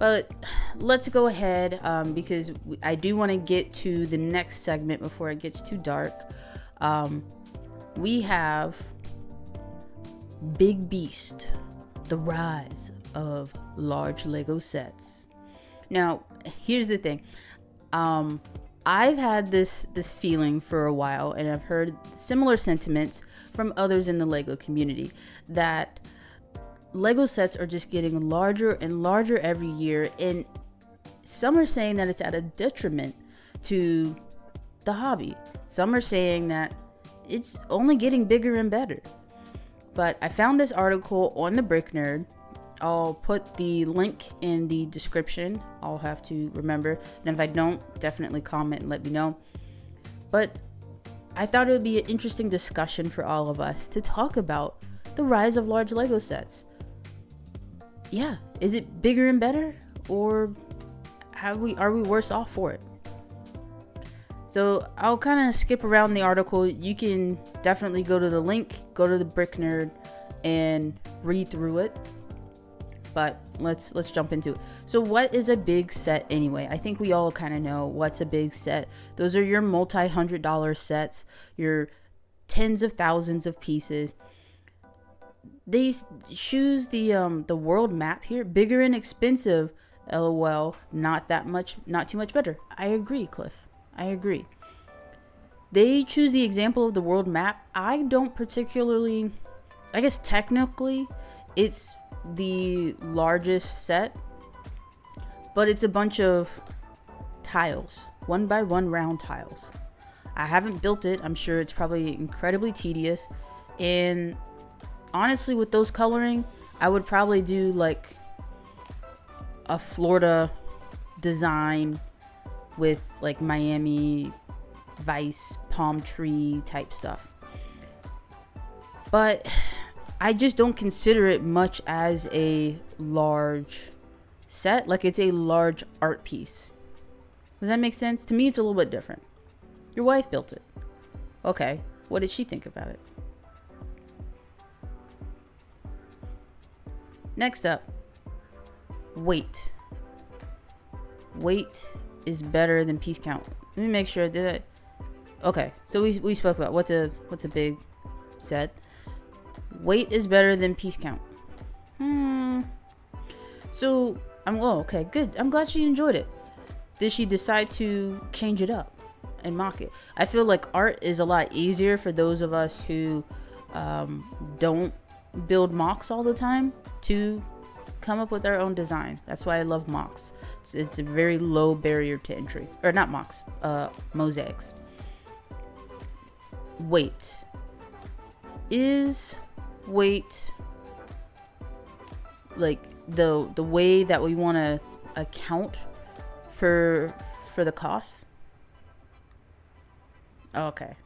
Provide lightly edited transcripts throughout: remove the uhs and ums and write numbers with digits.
But let's go ahead because I do want to get to the next segment before it gets too dark. We have Big Beast, the rise of large Lego sets. Now, here's the thing. I've had this feeling for a while, and I've heard similar sentiments from others in the Lego community that Lego sets are just getting larger and larger every year, and some are saying that it's at a detriment to the hobby. Some are saying that it's only getting bigger and better. But I found this article on the Brick Nerd. I'll put the link in the description. I'll have to remember. And if I don't, definitely comment and let me know. But I thought it would be an interesting discussion for all of us to talk about the rise of large Lego sets. Yeah, is it bigger and better? Or are we worse off for it? So I'll kind of skip around the article. You can definitely go to the link, go to the Brick Nerd, and read through it. But let's jump into it. So what is a big set anyway? I think we all kind of know what's a big set. Those are your multi-$100 sets, your tens of thousands of pieces. They choose the world map here, bigger and expensive. LOL, not too much better. I agree, Cliff. I agree. They choose the example of the world map. I don't particularly, I guess technically it's the largest set, but it's a bunch of tiles, 1x1 round tiles. I haven't built it. I'm sure it's probably incredibly tedious, and honestly with those coloring I would probably do like a Florida design with like Miami Vice palm tree type stuff, but I just don't consider it much as a large set. Like it's a large art piece. Does that make sense? To me it's a little bit different. Your wife built it. Okay, what did she think about it? Next up, weight. Weight is better than piece count. Let me make sure that okay, so we spoke about what's a big set. Weight is better than piece count. So okay, good. I'm glad she enjoyed it. Did she decide to change it up and mock it? I feel like art is a lot easier for those of us who don't build mocks all the time to come up with our own design. That's why I love mocks. It's a very low barrier to entry. Or not mocks, mosaics. Weight. Is weight like the way that we want to account for the cost? Okay.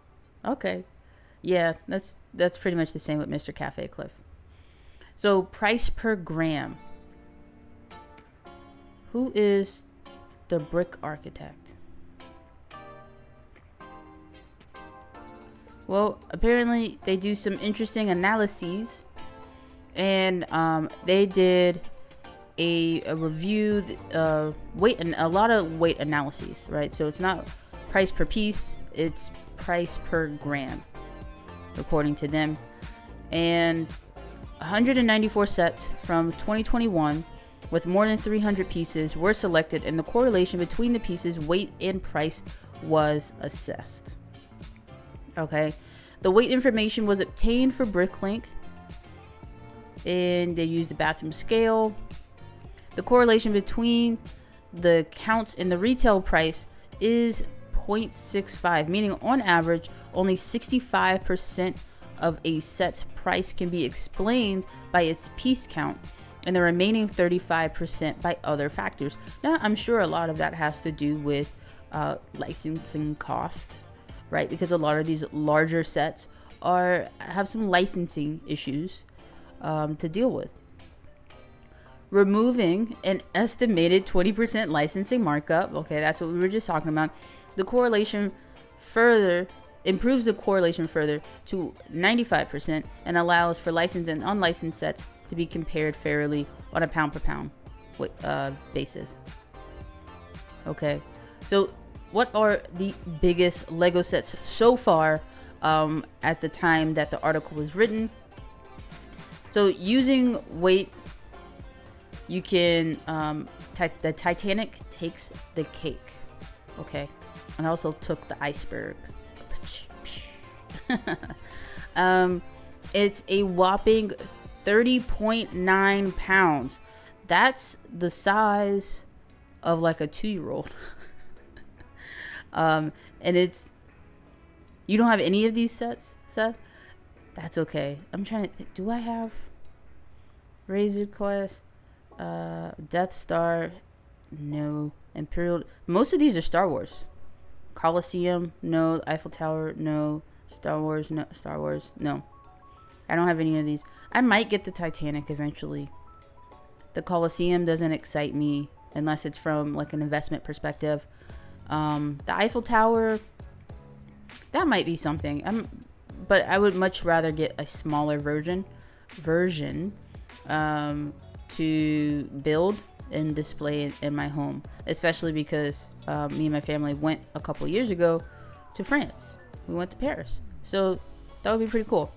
Yeah, that's pretty much the same with Mr. Cafe Cliff. So price per gram. Who is the brick architect? Well, apparently they do some interesting analyses, and they did a review, weight, and a lot of weight analyses, right? So it's not price per piece, it's price per gram, according to them. And 194 sets from 2021 with more than 300 pieces were selected, and the correlation between the pieces' weight and price was assessed. Okay, the weight information was obtained for Bricklink, and they used the bathroom scale. The correlation between the counts and the retail price is 0.65, meaning on average only 65% of a set's price can be explained by its piece count, and the remaining 35% by other factors. Now, I'm sure a lot of that has to do with licensing cost, right? Because a lot of these larger sets have some licensing issues to deal with. Removing an estimated 20% licensing markup, okay, that's what we were just talking about. The correlation further improves the correlation further to 95% and allows for licensed and unlicensed sets to be compared fairly on a pound per pound bases. Okay, so what are the biggest Lego sets so far at the time that the article was written? So using weight, you can the Titanic takes the cake. Okay, and also took the iceberg. It's a whopping 30.9 pounds. That's the size of like a 2-year-old. And it's, you don't have any of these sets, Seth? That's okay. I'm trying to think, do I have Razor Quest, Death Star? No. Imperial. Most of these are Star Wars. Coliseum, no. Eiffel Tower, no. Star Wars, no. Star Wars, no. I don't have any of these. I might get the Titanic eventually. The Coliseum doesn't excite me unless it's from like an investment perspective. The Eiffel Tower, that might be something. But I would much rather get a smaller version to build and display in my home, especially because me and my family went a couple years ago to France. We went to Paris, so that would be pretty cool.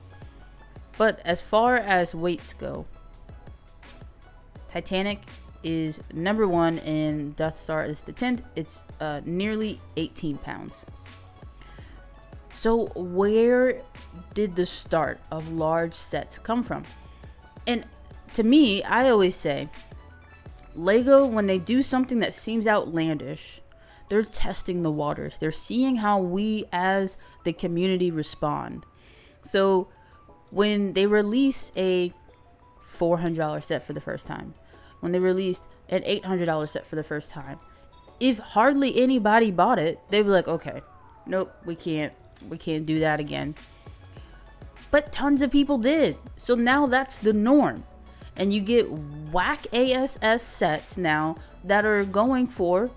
But as far as weights go, Titanic is number 1 and Death Star is the 10th. It's nearly 18 pounds. So where did the start of large sets come from? And to me, I always say, Lego, when they do something that seems outlandish, they're testing the waters. They're seeing how we as the community respond. So when they release a $400 set for the first time, when they released an $800 set for the first time, if hardly anybody bought it, they'd be like, okay, nope, we can't do that again. But tons of people did. So now that's the norm. And you get whack ASS sets now that are going for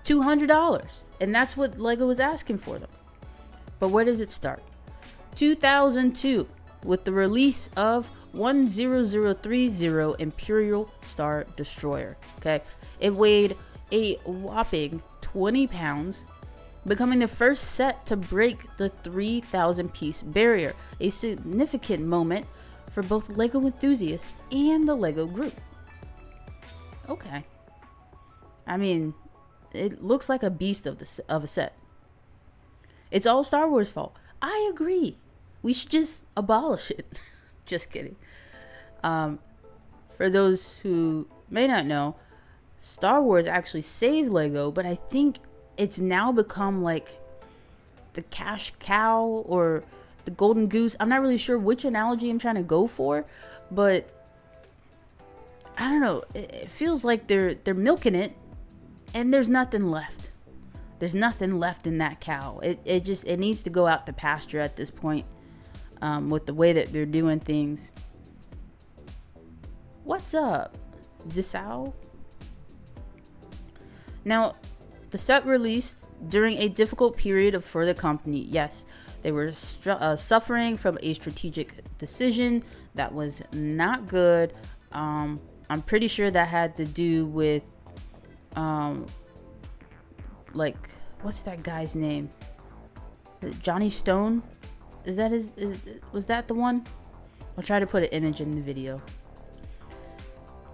$200. And that's what Lego was asking for them. But where does it start? 2002, with the release of 10030 Imperial Star Destroyer. Okay, it weighed a whopping 20 pounds, becoming the first set to break the 3,000 piece barrier, a significant moment for both Lego enthusiasts and the Lego group. Okay, I mean, it looks like a beast of a set. It's all Star Wars' fault. I agree. We should just abolish it. Just kidding. For those who may not know, Star Wars actually saved Lego, but I think it's now become like the cash cow or the golden goose. I'm not really sure which analogy I'm trying to go for, but I don't know. It feels like they're milking it, and there's nothing left. There's nothing left in that cow. It needs to go out to pasture at this point, with the way that they're doing things. What's up, Zisao? Now, the set released during a difficult period for the company. Yes, they were suffering from a strategic decision that was not good. I'm pretty sure that had to do with, like, what's that guy's name? Johnny Stone? Is that was that the one? I'll try to put an image in the video.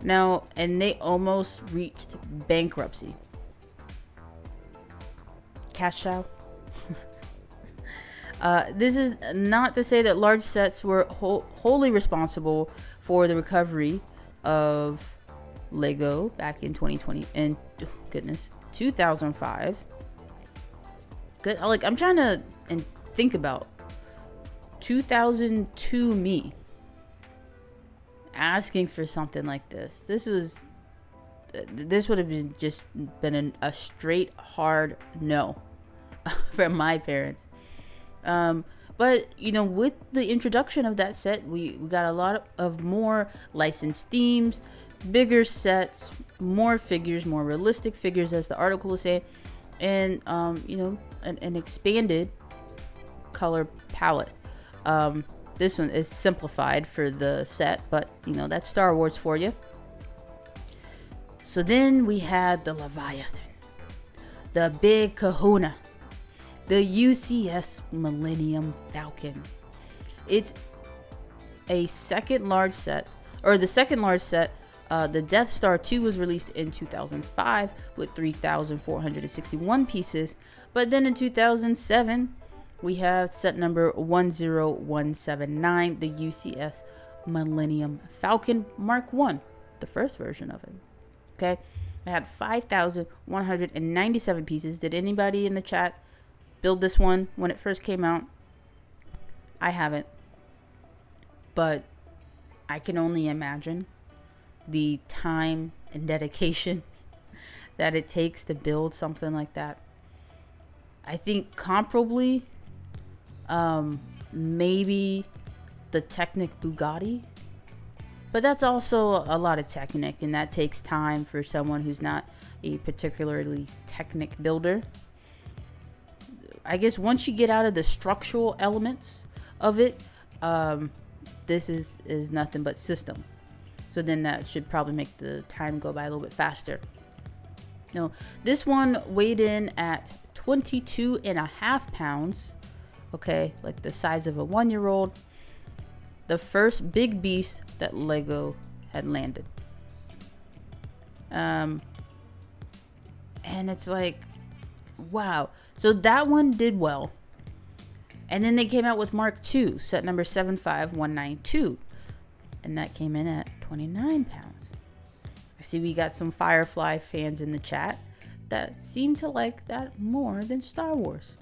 Now, and they almost reached bankruptcy. Cash cow. This is not to say that large sets were wholly responsible for the recovery of Lego back in 2020 and 2005. Good, like I'm trying to think about 2002 me asking for something like this. This would have been a straight hard no from my parents. But with the introduction of that set, we got a lot of more licensed themes, bigger sets, more figures, more realistic figures, as the article is saying, and an expanded color palette. This one is simplified for the set, but that's Star Wars for you. So then we had the Leviathan, the Big Kahuna, the UCS Millennium Falcon. It's a second large set, or the second large set. The Death Star 2 was released in 2005 with 3,461 pieces. But then in 2007, we have set number 10179, the UCS Millennium Falcon Mark 1, the first version of it. Okay, I had 5,197 pieces. Did anybody in the chat build this one when it first came out? I haven't, but I can only imagine the time and dedication that it takes to build something like that. I think comparably, maybe the Technic Bugatti, but that's also a lot of Technic, and that takes time for someone who's not a particularly Technic builder. I guess once you get out of the structural elements of it, this is nothing but system. So then that should probably make the time go by a little bit faster. No, this one weighed in at 22.5 pounds. Okay, like the size of a 1-year-old. The first big beast that Lego had landed. And it's like, wow. So that one did well. And then they came out with Mark II, set number 75192. And that came in at 29 pounds. I see we got some Firefly fans in the chat that seem to like that more than Star Wars.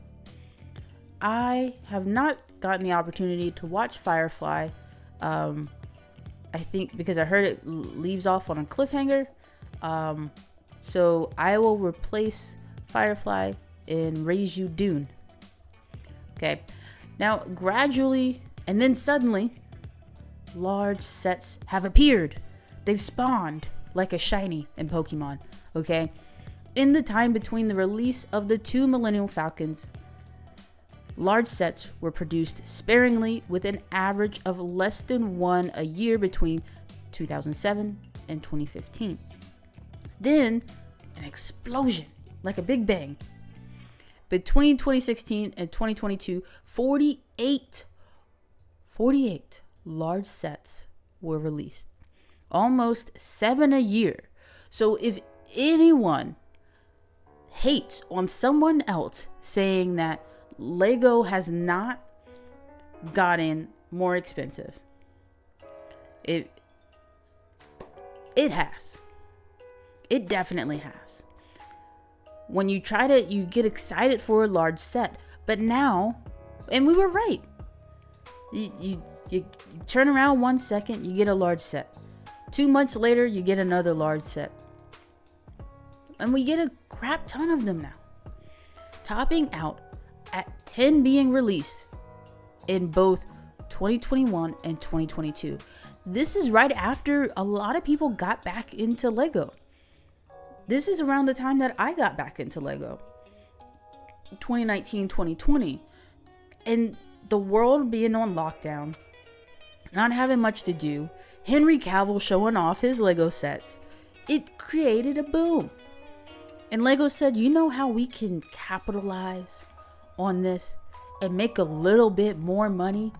I have not gotten the opportunity to watch Firefly. I think because I heard it leaves off on a cliffhanger. So I will replace Firefly and raise you Dune. Okay. Now gradually and then suddenly, large sets have appeared. They've spawned like a shiny in Pokemon. Okay. In the time between the release of the 2 Millennium Falcons, large sets were produced sparingly with an average of less than one a year between 2007 and 2015. Then an explosion, like a big bang. Between 2016 and 2022, 48 large sets were released. Almost 7 a year. So if anyone hates on someone else saying that Lego has not gotten more expensive, it has. It definitely has. When you get excited for a large set, but now, and we were right. You turn around 1 second, you get a large set. 2 months later, you get another large set. And we get a crap ton of them now. Topping out at 10 being released in both 2021 and 2022. This is right after a lot of people got back into Lego. This is around the time that I got back into Lego. 2019, 2020. And the world being on lockdown, not having much to do, Henry Cavill showing off his Lego sets, it created a boom. And Lego said, you know how we can capitalize on this and make a little bit more money?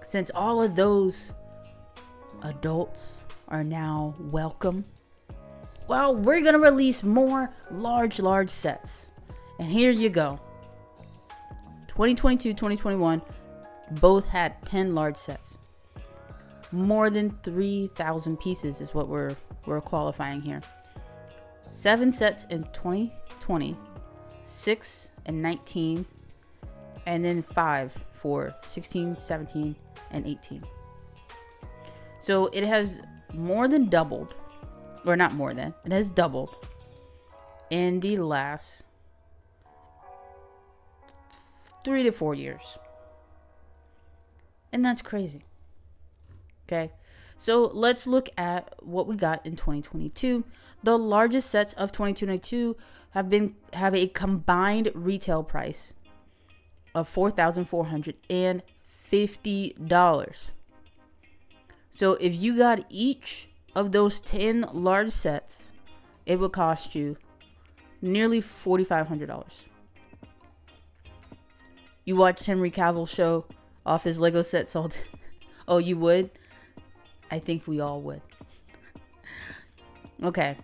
Since all of those adults are now welcome. Well, we're going to release more large sets. And here you go. 2022, 2021, both had 10 large sets. More than 3,000 pieces is what we're qualifying here. 7 sets in 2020, 6 and 19, and then 5 for 16, 17, and 18. So it has more than doubled, or not more than, it has doubled in the last 3 to 4 years. And that's crazy. Okay. So let's look at what we got in 2022. The largest sets of 2022 have a combined retail price of $4,450. So if you got each of those 10 large sets, it would cost you nearly $4,500. You watched Henry Cavill show off his Lego sets all day. Oh, you would? I think we all would. Okay.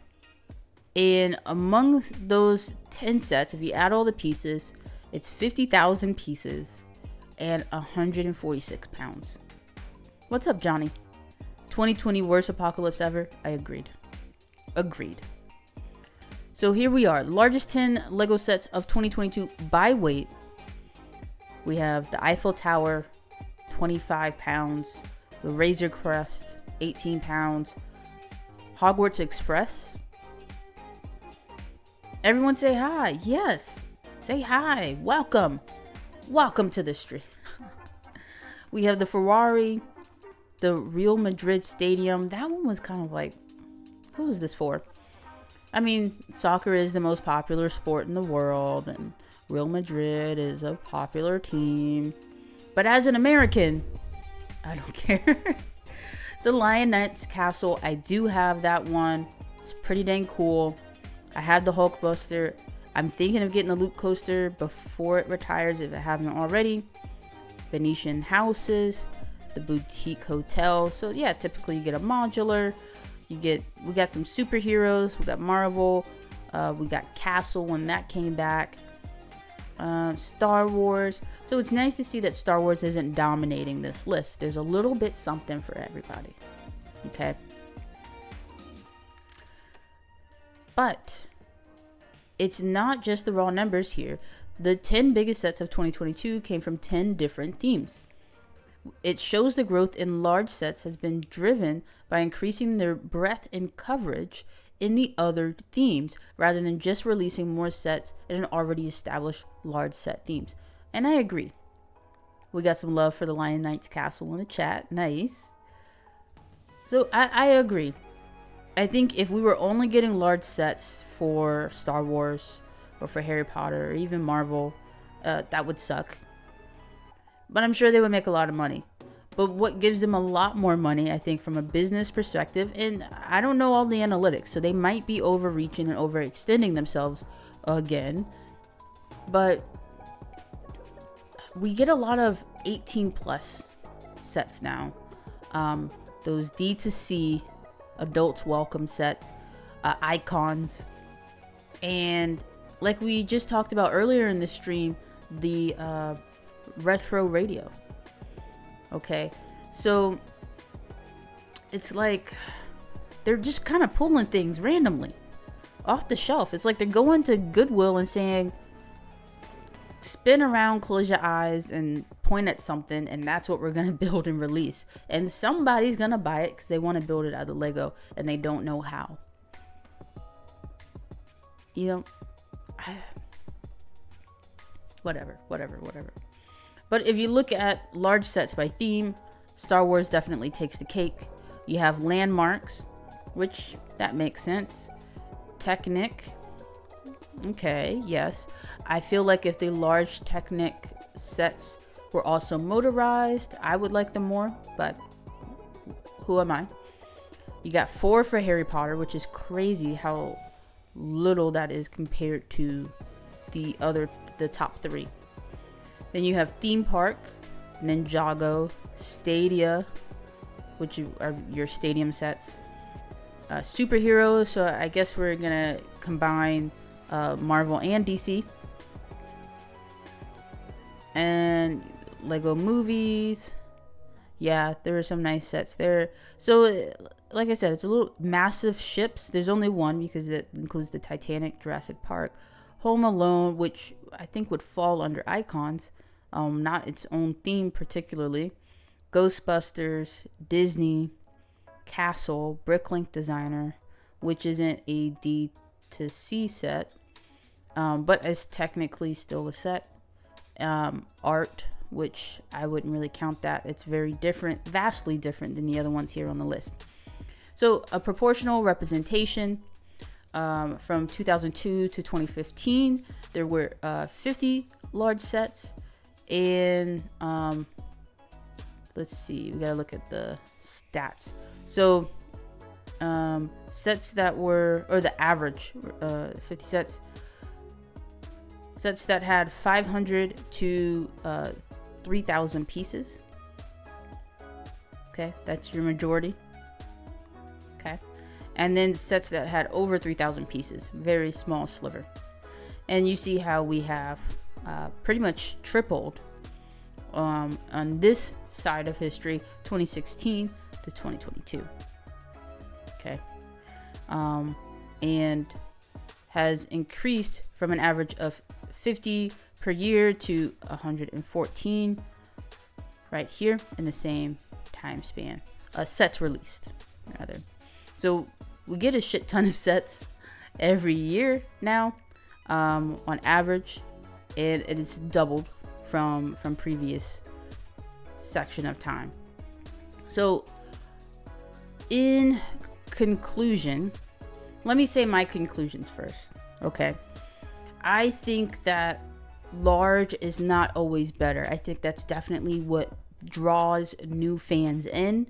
And among those 10 sets, if you add all the pieces, it's 50,000 pieces and 146 pounds. What's up, Johnny? 2020 worst apocalypse ever? I agreed. So here we are. Largest 10 Lego sets of 2022 by weight. We have the Eiffel Tower, 25 pounds. The Razor Crest, 18 pounds. Hogwarts Express. Everyone say hi. Yes. Say hi. Welcome. Welcome to the stream. We have the Ferrari, the Real Madrid Stadium. That one was kind of like, who is this for? I mean, soccer is the most popular sport in the world, and Real Madrid is a popular team. But as an American, I don't care. The Lion Knight's Castle, I do have that one. It's pretty dang cool. I have the Hulkbuster. I'm thinking of getting the Loop Coaster before it retires if it hasn't already. Venetian houses, the boutique hotel. So yeah, typically you get a modular. We got some superheroes. We got Marvel. We got Castle when that came back. Star Wars. So it's nice to see that Star Wars isn't dominating this list. There's a little bit something for everybody. Okay. But it's not just the raw numbers here. The 10 biggest sets of 2022 came from 10 different themes. It shows the growth in large sets has been driven by increasing their breadth and coverage in the other themes rather than just releasing more sets in an already established large set themes. And I agree. We got some love for the Lion Knight's Castle in the chat. Nice. So I agree. I think if we were only getting large sets for Star Wars or for Harry Potter or even Marvel, that would suck. But I'm sure they would make a lot of money. But what gives them a lot more money, I think, from a business perspective, and I don't know all the analytics, so they might be overreaching and overextending themselves again. But we get a lot of 18 plus sets now. Those D2C adults welcome sets, icons, and like we just talked about earlier in the stream, the retro radio. Okay, so it's like they're just kind of pulling things randomly off the shelf. It's like they're going to Goodwill and saying, spin around, close your eyes, and point at something, and that's what we're going to build and release. And somebody's going to buy it because they want to build it out of Lego, and they don't know how. You know, whatever. But if you look at large sets by theme, Star Wars definitely takes the cake. You have landmarks, which that makes sense. Technic. Okay, yes. I feel like if the large Technic sets were also motorized, I would like them more, but who am I? You got 4 for Harry Potter, which is crazy how little that is compared to the top 3. Then you have Theme Park, Ninjago, Stadia, which are your stadium sets. Superheroes, so I guess we're gonna combine Marvel and DC. And Lego movies. Yeah, there are some nice sets there. So, like I said, it's a little massive ships. There's only one because it includes the Titanic, Jurassic Park, Home Alone, which I think would fall under icons. Not its own theme particularly. Ghostbusters, Disney, Castle, Bricklink Designer, which isn't a D2C set, but is technically still a set. Art, which I wouldn't really count that. It's very different, vastly different than the other ones here on the list. So a proportional representation. From 2002 to 2015, there were 50 large sets. And let's see, we gotta look at the stats. So sets that were, or the average 50 sets that had 500 to 3,000 pieces. Okay, that's your majority. Okay, and then sets that had over 3,000 pieces, very small sliver. And you see how we have pretty much tripled on this side of history, 2016 to 2022. Okay, and has increased from an average of 50 per year to 114 right here in the same time span. Sets released, rather. So we get a shit ton of sets every year now, on average, and it is doubled from previous section of time. So in conclusion, let me say my conclusions first. Okay, I think that large is not always better. I think that's definitely what draws new fans in,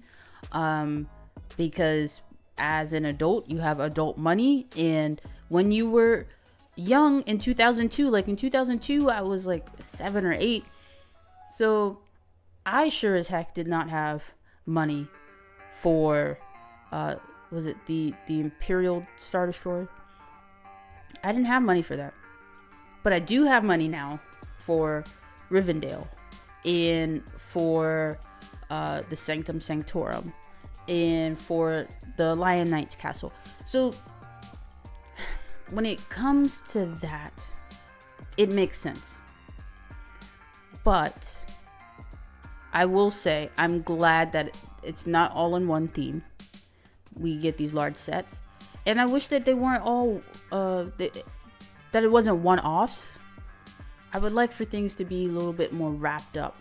because as an adult, you have adult money, and when you were young in 2002, like in 2002, I was like 7 or 8, so I sure as heck did not have money for was it the Imperial Star Destroyer? I didn't have money for that, but I do have money now for Rivendell, and for the Sanctum Sanctorum, and for the Lion Knight's Castle. So when it comes to that, it makes sense. But I will say I'm glad that it's not all in one theme. We get these large sets, and I wish that they weren't all that it wasn't one-offs. I would like for things to be a little bit more wrapped up.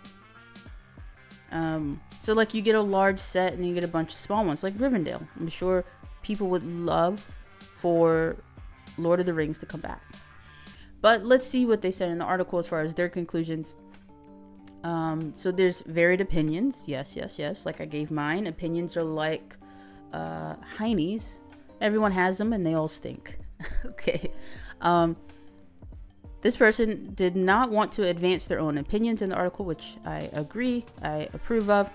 So like you get a large set and you get a bunch of small ones, like Rivendell. I'm sure people would love for Lord of the Rings to come back. But let's see what they said in the article as far as their conclusions. So there's varied opinions. Yes. Like I gave mine. Opinions are like heinies. Everyone has them and they all stink. Okay. This person did not want to advance their own opinions in the article, which I agree, I approve of.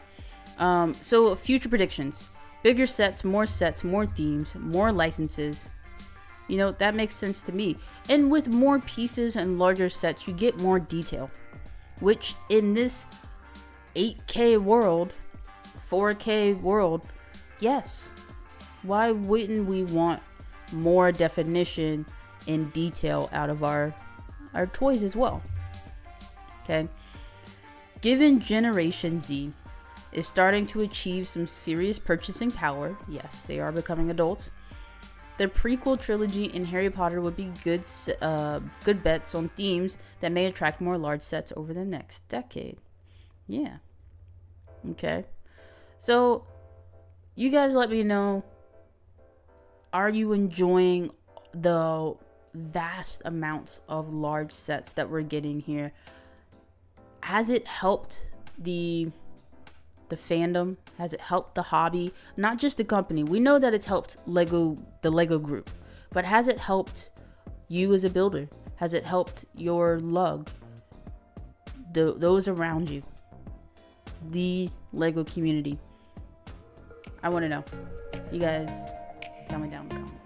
So future predictions: bigger sets, more themes, more licenses. You know, that makes sense to me. And with more pieces and larger sets, you get more detail, which in this 8K world, 4K world, yes, why wouldn't we want more definition and detail out of our toys as well? Okay, given Generation Z is starting to achieve some serious purchasing power, yes, they are becoming adults, the prequel trilogy in Harry Potter would be good bets on themes that may attract more large sets over the next decade. Yeah. Okay. So, you guys let me know, are you enjoying the vast amounts of large sets that we're getting here? Has it helped the fandom? Has it helped the hobby? Not just the company. We know that it's helped the Lego group, but has it helped you as a builder? Has it helped your lug, those around you, the Lego community? I want to know. You guys tell me down in the comments.